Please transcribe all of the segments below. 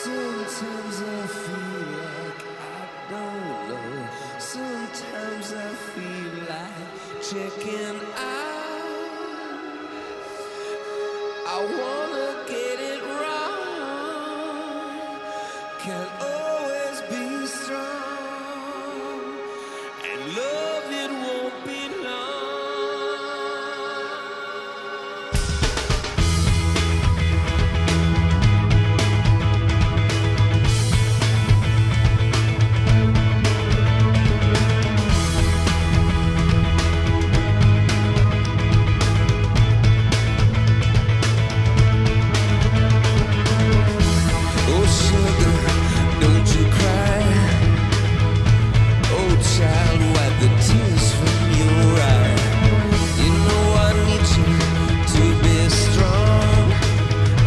Sometimes I feel like I don't know. Sometimes I feel like checking out. I wanna get it wrong. Can't always be strong. And love, it won't be long. Oh sugar, don't you cry. Oh child, wipe the tears from your eye. You know I need you to be strong.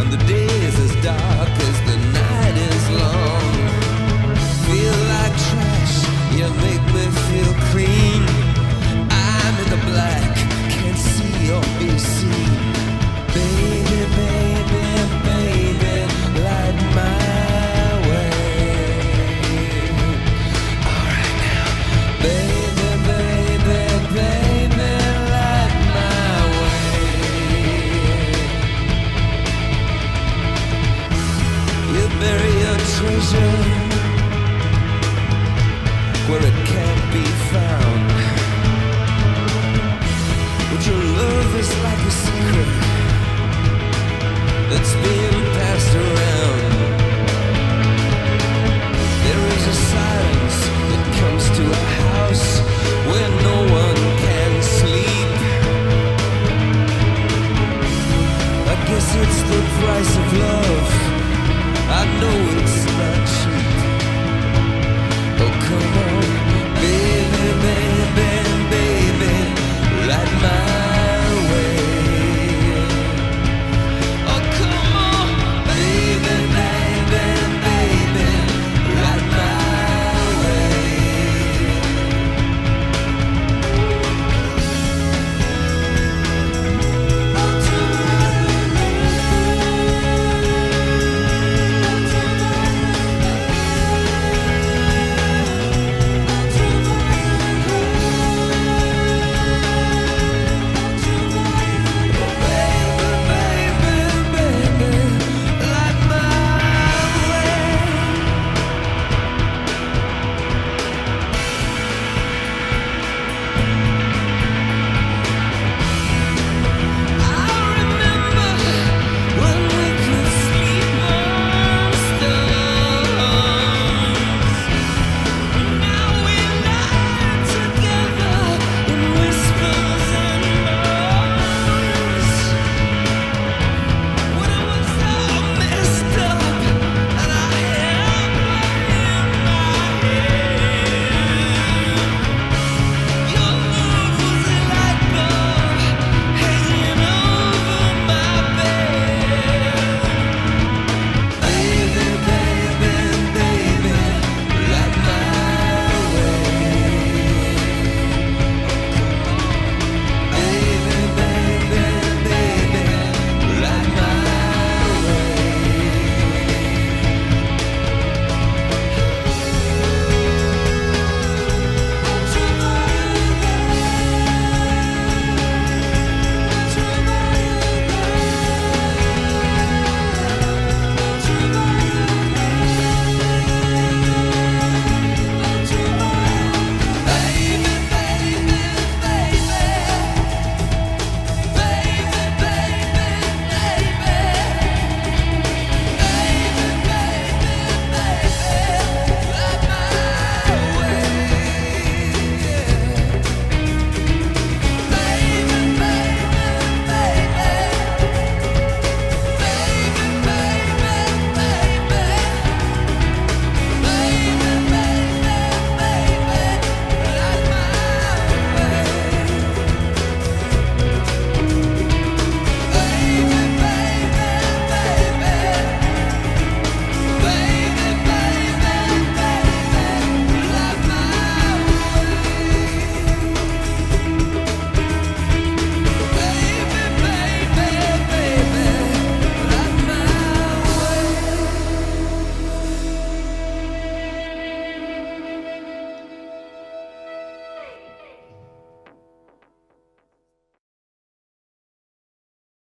And the day is as dark as the night is long. Feel like trash, you make me feel clean. I'm in the black, can't see or be seen. Baby, baby, baby, light my way. Alright now. Baby, baby, baby, light my way. You bury your treasure where it can't be found. But your love is like a secret that's being passed around.